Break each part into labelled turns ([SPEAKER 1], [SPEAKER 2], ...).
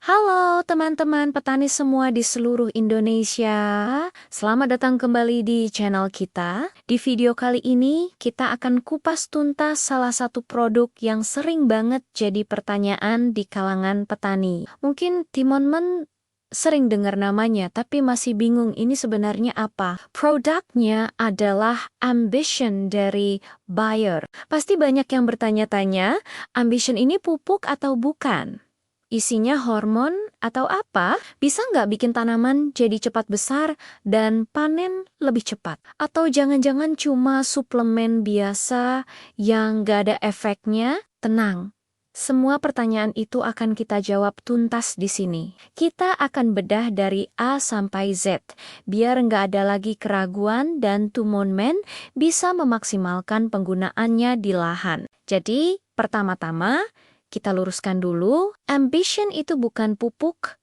[SPEAKER 1] Halo teman-teman petani semua di seluruh Indonesia. Selamat datang kembali di channel kita. Di video kali ini kita akan kupas tuntas salah satu produk yang sering banget jadi pertanyaan di kalangan petani. Mungkin teman-teman sering dengar namanya tapi masih bingung ini sebenarnya apa. Produknya adalah Ambition dari Bayer. Pasti banyak yang bertanya-tanya, Ambition ini pupuk atau bukan? Isinya hormon atau apa? Bisa nggak bikin tanaman jadi cepat besar dan panen lebih cepat? Atau jangan-jangan cuma suplemen biasa yang nggak ada efeknya? Tenang, semua pertanyaan itu akan kita jawab tuntas di sini. Kita akan bedah dari A sampai Z, biar nggak ada lagi keraguan dan Tumonmen bisa memaksimalkan penggunaannya di lahan. Jadi, pertama-tama, kita luruskan dulu, Ambition itu bukan pupuk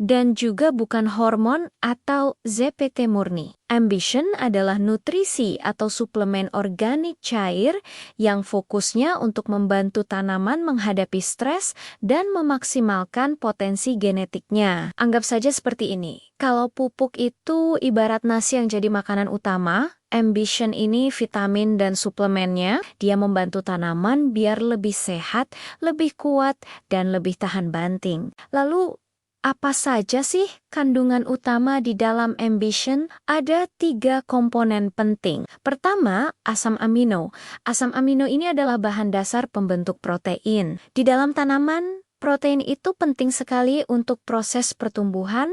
[SPEAKER 1] dan juga bukan hormon atau ZPT murni. Ambition adalah nutrisi atau suplemen organik cair yang fokusnya untuk membantu tanaman menghadapi stres dan memaksimalkan potensi genetiknya. Anggap saja seperti ini. Kalau pupuk itu ibarat nasi yang jadi makanan utama, Ambition ini vitamin dan suplemennya, dia membantu tanaman biar lebih sehat, lebih kuat, dan lebih tahan banting. Lalu, apa saja sih kandungan utama di dalam Ambition? Ada 3 komponen penting. Pertama, asam amino. Asam amino ini adalah bahan dasar pembentuk protein. Di dalam tanaman, protein itu penting sekali untuk proses pertumbuhan,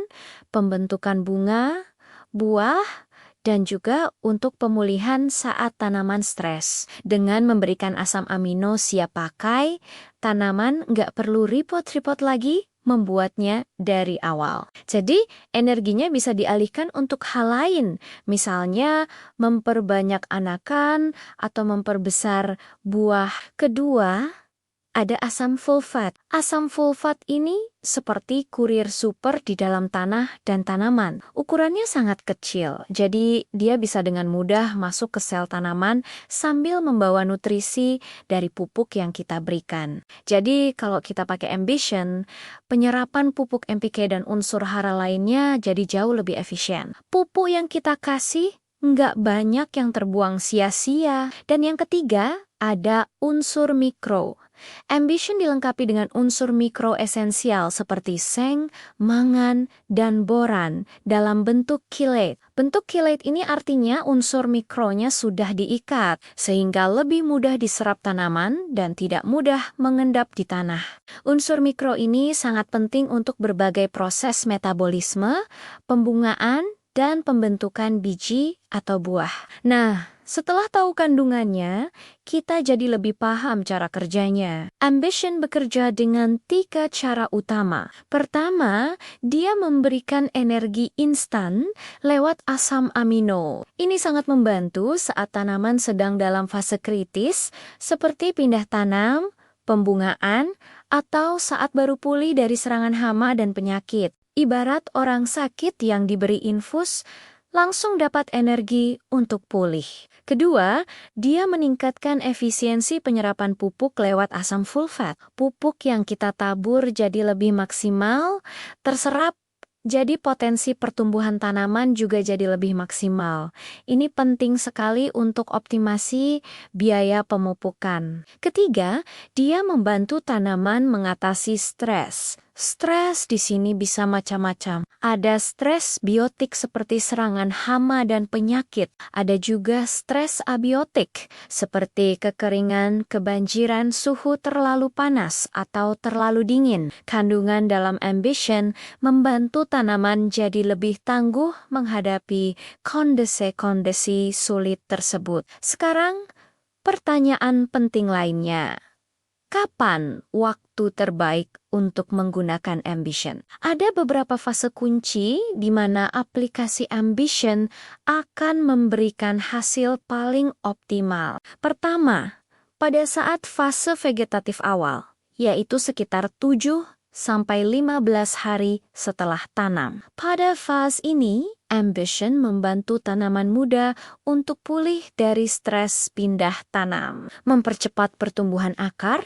[SPEAKER 1] pembentukan bunga, buah, dan juga untuk pemulihan saat tanaman stres. Dengan memberikan asam amino siap pakai, tanaman nggak perlu repot-repot lagi membuatnya dari awal. Jadi, energinya bisa dialihkan untuk hal lain, misalnya memperbanyak anakan atau memperbesar buah. Kedua, ada asam fulfat. Asam fulfat ini seperti kurir super di dalam tanah dan tanaman. Ukurannya sangat kecil, jadi dia bisa dengan mudah masuk ke sel tanaman sambil membawa nutrisi dari pupuk yang kita berikan. Jadi kalau kita pakai Ambition, penyerapan pupuk NPK dan unsur hara lainnya jadi jauh lebih efisien. Pupuk yang kita kasih nggak banyak yang terbuang sia-sia. Dan yang ketiga, ada unsur mikro. Ambition dilengkapi dengan unsur mikro esensial seperti seng, mangan, dan boran dalam bentuk chelate. Bentuk chelate ini artinya unsur mikronya sudah diikat, sehingga lebih mudah diserap tanaman dan tidak mudah mengendap di tanah. Unsur mikro ini sangat penting untuk berbagai proses metabolisme, pembungaan, dan pembentukan biji atau buah. Nah, setelah tahu kandungannya, kita jadi lebih paham cara kerjanya. Ambition bekerja dengan 3 cara utama. Pertama, dia memberikan energi instan lewat asam amino. Ini sangat membantu saat tanaman sedang dalam fase kritis, seperti pindah tanam, pembungaan, atau saat baru pulih dari serangan hama dan penyakit. Ibarat orang sakit yang diberi infus, langsung dapat energi untuk pulih. Kedua, dia meningkatkan efisiensi penyerapan pupuk lewat asam fulfat. Pupuk yang kita tabur jadi lebih maksimal, terserap, jadi potensi pertumbuhan tanaman juga jadi lebih maksimal. Ini penting sekali untuk optimasi biaya pemupukan. Ketiga, dia membantu tanaman mengatasi stres. Stres di sini bisa macam-macam. Ada stres biotik seperti serangan hama dan penyakit. Ada juga stres abiotik seperti kekeringan, kebanjiran, suhu terlalu panas atau terlalu dingin. Kandungan dalam Ambition membantu tanaman jadi lebih tangguh menghadapi kondisi-kondisi sulit tersebut. Sekarang, pertanyaan penting lainnya. Kapan waktu terbaik untuk menggunakan Ambition? Ada beberapa fase kunci di mana aplikasi Ambition akan memberikan hasil paling optimal. Pertama, pada saat fase vegetatif awal, yaitu sekitar 7 sampai 15 hari setelah tanam. Pada fase ini, Ambition membantu tanaman muda untuk pulih dari stres pindah tanam, mempercepat pertumbuhan akar,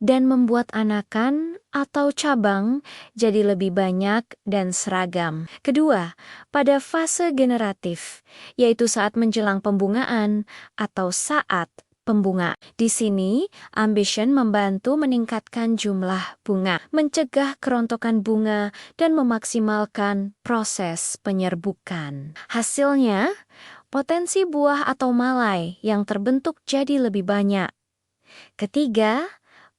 [SPEAKER 1] dan membuat anakan atau cabang jadi lebih banyak dan seragam. Kedua, pada fase generatif, yaitu saat menjelang pembungaan atau saat pembunga. Di sini, Ambition membantu meningkatkan jumlah bunga, mencegah kerontokan bunga, dan memaksimalkan proses penyerbukan. Hasilnya, potensi buah atau malai yang terbentuk jadi lebih banyak. Ketiga,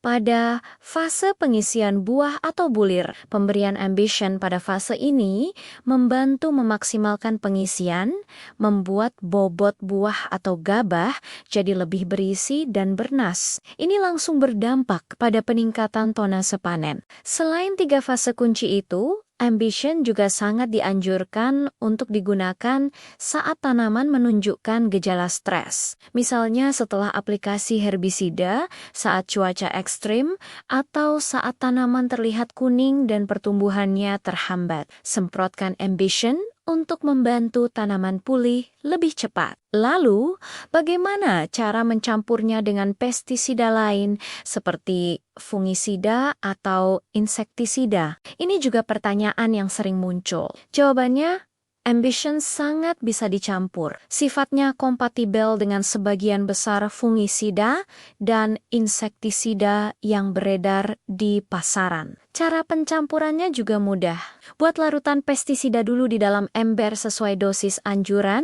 [SPEAKER 1] pada fase pengisian buah atau bulir, pemberian Ambition pada fase ini membantu memaksimalkan pengisian, membuat bobot buah atau gabah jadi lebih berisi dan bernas. Ini langsung berdampak pada peningkatan tonase panen. Selain 3 fase kunci itu, Ambition juga sangat dianjurkan untuk digunakan saat tanaman menunjukkan gejala stres. Misalnya setelah aplikasi herbisida, saat cuaca ekstrim, atau saat tanaman terlihat kuning dan pertumbuhannya terhambat. Semprotkan Ambition untuk membantu tanaman pulih lebih cepat. Lalu, bagaimana cara mencampurnya dengan pestisida lain seperti fungisida atau insektisida? Ini juga pertanyaan yang sering muncul. Jawabannya, Ambition sangat bisa dicampur. Sifatnya kompatibel dengan sebagian besar fungisida dan insektisida yang beredar di pasaran. Cara pencampurannya juga mudah. Buat larutan pestisida dulu di dalam ember sesuai dosis anjuran,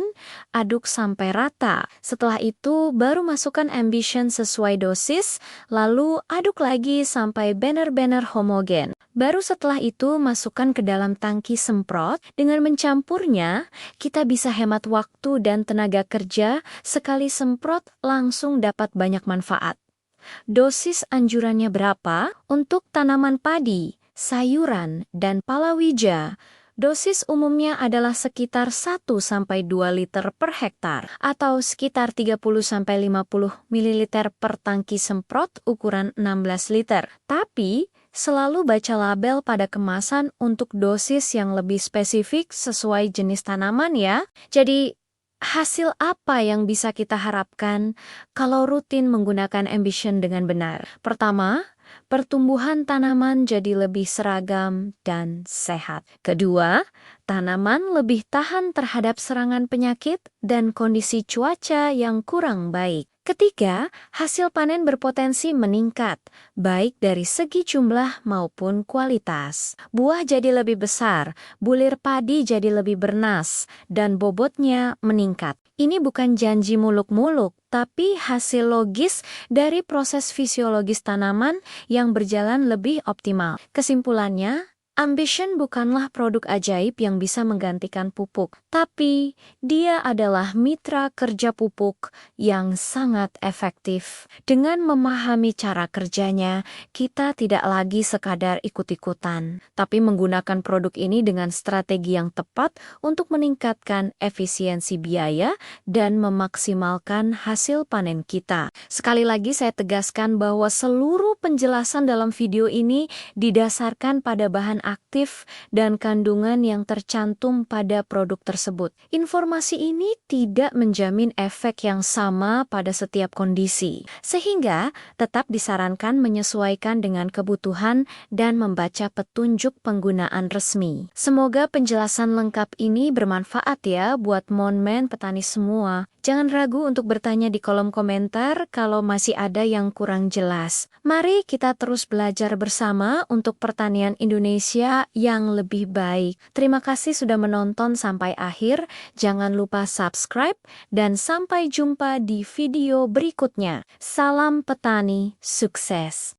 [SPEAKER 1] aduk sampai rata. Setelah itu baru masukkan Ambition sesuai dosis, lalu aduk lagi sampai benar-benar homogen. Baru setelah itu masukkan ke dalam tangki semprot. Dengan mencampurnya, kita bisa hemat waktu dan tenaga kerja. Sekali semprot langsung dapat banyak manfaat. Dosis anjurannya berapa? Untuk tanaman padi, sayuran, dan palawija, dosis umumnya adalah sekitar 1-2 liter per hektar atau sekitar 30-50 ml per tangki semprot ukuran 16 liter. Tapi, selalu baca label pada kemasan untuk dosis yang lebih spesifik sesuai jenis tanaman ya. Jadi, hasil apa yang bisa kita harapkan kalau rutin menggunakan Ambition dengan benar? Pertama, pertumbuhan tanaman jadi lebih seragam dan sehat. Kedua, tanaman lebih tahan terhadap serangan penyakit dan kondisi cuaca yang kurang baik. Ketiga, hasil panen berpotensi meningkat, baik dari segi jumlah maupun kualitas. Buah jadi lebih besar, bulir padi jadi lebih bernas, dan bobotnya meningkat. Ini bukan janji muluk-muluk, tapi hasil logis dari proses fisiologis tanaman yang berjalan lebih optimal. Kesimpulannya, Ambition bukanlah produk ajaib yang bisa menggantikan pupuk, tapi dia adalah mitra kerja pupuk yang sangat efektif. Dengan memahami cara kerjanya, kita tidak lagi sekadar ikut-ikutan, tapi menggunakan produk ini dengan strategi yang tepat untuk meningkatkan efisiensi biaya dan memaksimalkan hasil panen kita. Sekali lagi saya tegaskan bahwa seluruh penjelasan dalam video ini didasarkan pada bahan aktif dan kandungan yang tercantum pada produk tersebut. Informasi ini tidak menjamin efek yang sama pada setiap kondisi, sehingga tetap disarankan menyesuaikan dengan kebutuhan dan membaca petunjuk penggunaan resmi. Semoga penjelasan lengkap ini bermanfaat ya buat monmen petani semua. Jangan ragu untuk bertanya di kolom komentar kalau masih ada yang kurang jelas. Mari kita terus belajar bersama untuk pertanian Indonesia yang lebih baik. Terima kasih sudah menonton sampai akhir. Jangan lupa subscribe dan sampai jumpa di video berikutnya. Salam petani, sukses!